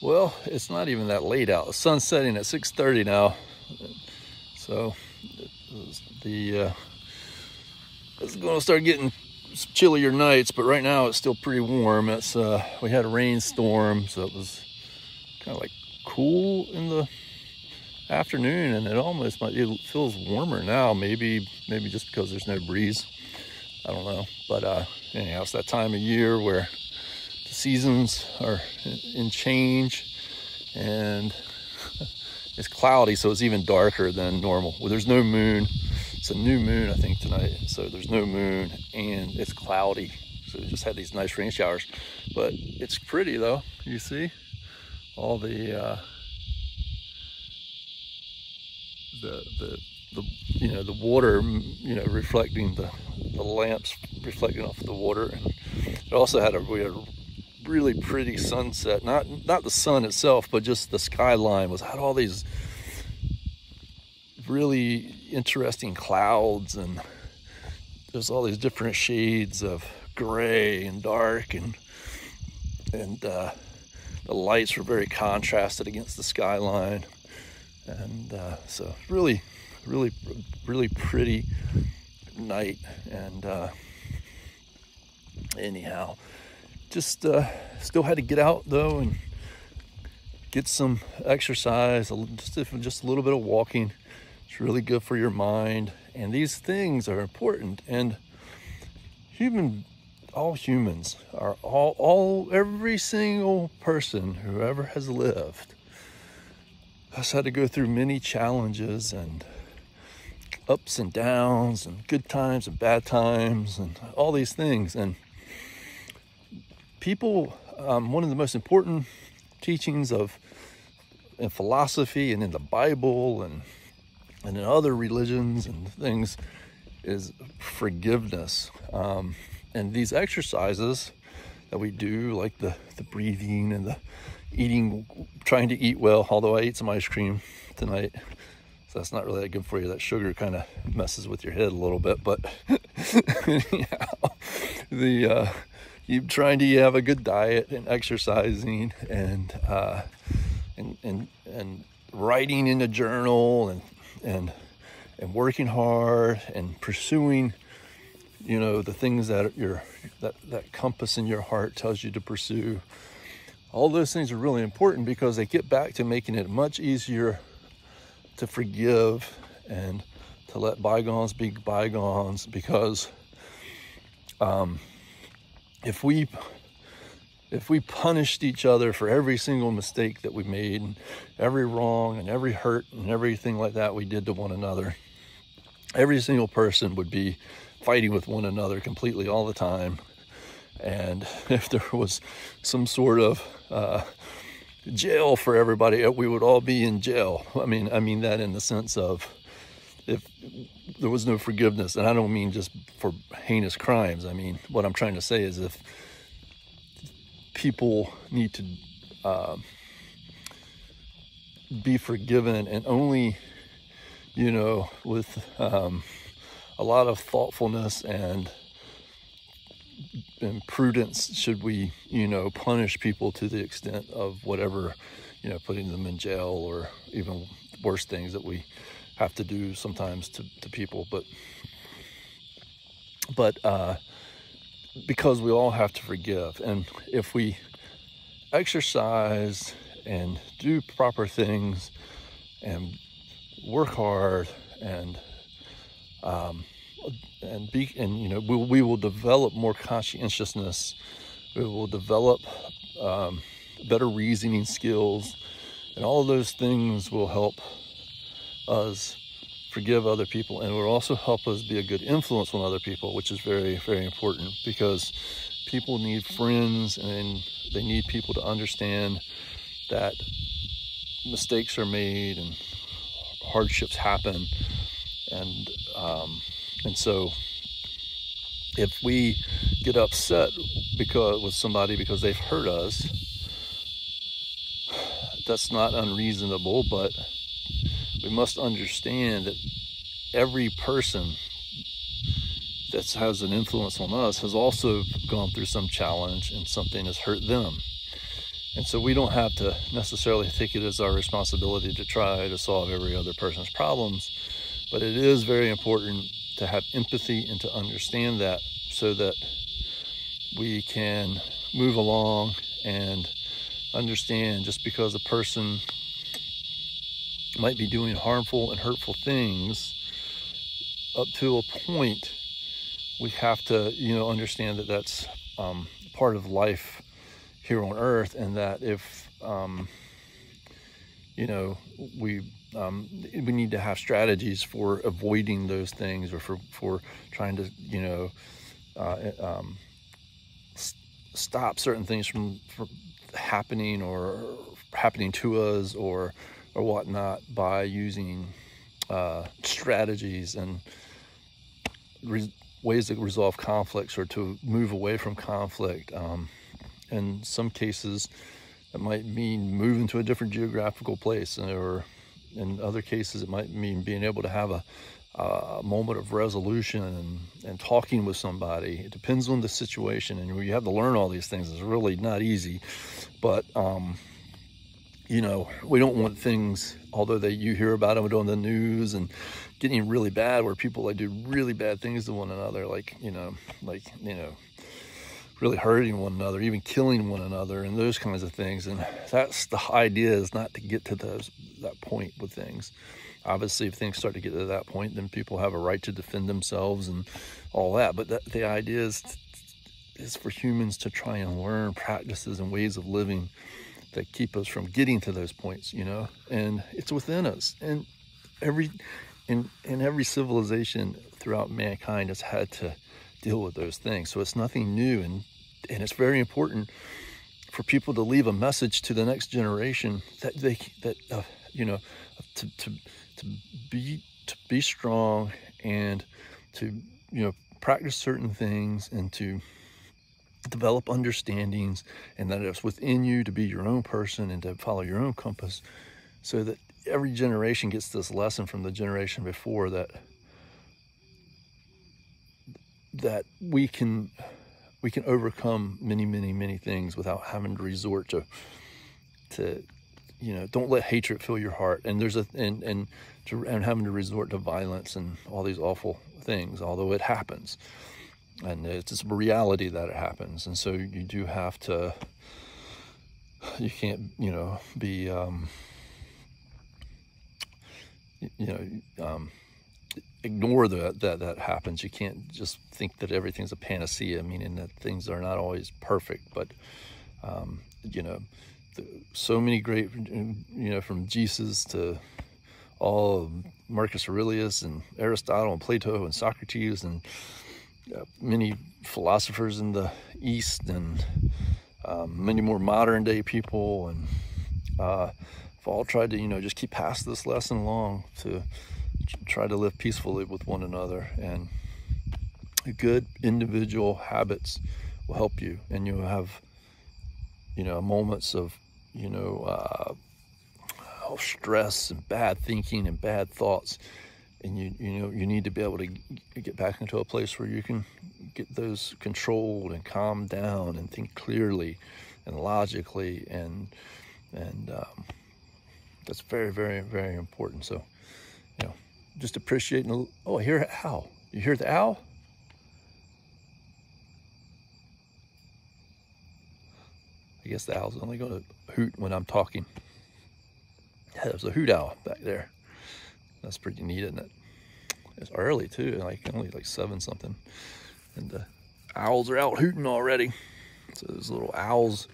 Well, it's not even that late out. The sun's setting at 6:30 now, so it's going to start getting chillier nights. But right now it's still pretty warm. It's we had a rainstorm, so it was kind of like cool in the afternoon, and it feels warmer now. Maybe just because there's no breeze. I don't know, but anyhow, it's that time of year where the seasons are in change, and it's cloudy, so it's even darker than normal. Well, there's no moon. It's a new moon, I think, tonight, so there's no moon, and it's cloudy, so we just had these nice rain showers. But it's pretty though. You see all the water, reflecting the lamps reflecting off the water. And it also we had a really pretty sunset. Not the sun itself, but just the skyline had all these really interesting clouds, and there's all these different shades of gray and dark, and the lights were very contrasted against the skyline. And so really pretty night. And anyhow, just still had to get out though and get some exercise, just a little bit of walking. It's really good for your mind, and these things are important. And all humans are every single person who ever has lived has had to go through many challenges and ups and downs and good times and bad times and all these things. And people, one of the most important teachings in philosophy and in the Bible and in other religions and things is forgiveness. And these exercises that we do, like the breathing and the eating, trying to eat well, although I ate some ice cream tonight, so that's not really that good for you. That sugar kind of messes with your head a little bit. But yeah, you trying to have a good diet and exercising and writing in a journal and working hard and pursuing, the things that that compass in your heart tells you to pursue. All those things are really important because they get back to making it much easier to forgive and to let bygones be bygones. Because if we punished each other for every single mistake that we made, and every wrong and every hurt and everything like that we did to one another, every single person would be fighting with one another completely all the time. And if there was some sort of jail for everybody, we would all be in jail. I mean that in the sense of if there was no forgiveness. And I don't mean just for heinous crimes. I mean, what I'm trying to say is if people need to be forgiven, and only, with a lot of thoughtfulness and prudence should we, punish people to the extent of whatever, putting them in jail or even worse things that we have to do sometimes to people. But because we all have to forgive. And if we exercise and do proper things and work hard and we will develop more conscientiousness. We will develop better reasoning skills, and all of those things will help us forgive other people, and it will also help us be a good influence on other people, which is very, very important, because people need friends and they need people to understand that mistakes are made and hardships happen. And so if we get upset with somebody because they've hurt us, that's not unreasonable, but we must understand that every person that has an influence on us has also gone through some challenge and something has hurt them. And so we don't have to necessarily take it as our responsibility to try to solve every other person's problems, but it is very important to have empathy and to understand that, so that we can move along and understand, just because a person might be doing harmful and hurtful things, up to a point, we have to, understand that that's part of life here on earth, and that if we need to have strategies for avoiding those things, or for trying to stop certain things from happening to us or whatnot, by using strategies and ways to resolve conflicts, or to move away from conflict. In some cases, it might mean moving to a different geographical place, or in other cases, it might mean being able to have a moment of resolution and talking with somebody. It depends on the situation, and you have to learn all these things. It's really not easy, but we don't want things, although you hear about them on the news and getting really bad, where people do really bad things to one another, really hurting one another, even killing one another, and those kinds of things. And that's the idea, is not to get to that point with things. Obviously, if things start to get to that point, then people have a right to defend themselves and all that. But the idea is for humans to try and learn practices and ways of living that keep us from getting to those points, and it's within us. And every civilization throughout mankind has had to deal with those things. So it's nothing new, and it's very important for people to leave a message to the next generation that to be strong, and to practice certain things, and to develop understandings, and that it's within you to be your own person and to follow your own compass, so that every generation gets this lesson from the generation before, that we can overcome many things without having to resort to don't let hatred fill your heart, and having to resort to violence and all these awful things, although it happens. And it's just a reality that it happens. And so you do have to, you can't, be, ignore that happens. You can't just think that everything's a panacea, meaning that things are not always perfect. But, so many great, from Jesus to all of Marcus Aurelius and Aristotle and Plato and Socrates and many philosophers in the East, and many more modern day people, and have all tried to just keep passing this lesson along, to try to live peacefully with one another. And good individual habits will help you, and you'll have moments of stress and bad thinking and bad thoughts, and you need to be able to get back into a place where you can get those controlled and calm down and think clearly and logically, and that's very, very, very important. So just appreciating I hear an owl. You hear the owl? I guess the owl's only going to hoot when I'm talking. Yeah, there's a hoot owl back there. That's pretty neat, isn't it? It's early too, only 7 something, and the owls are out hooting already. So those little owls,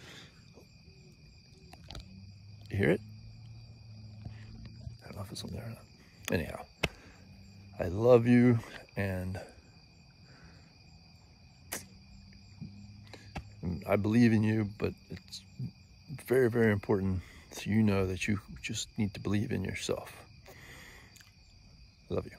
you hear it? I don't know if it's on there or not. Anyhow, I love you, and I believe in you, but it's very, very important so that you just need to believe in yourself. I love you.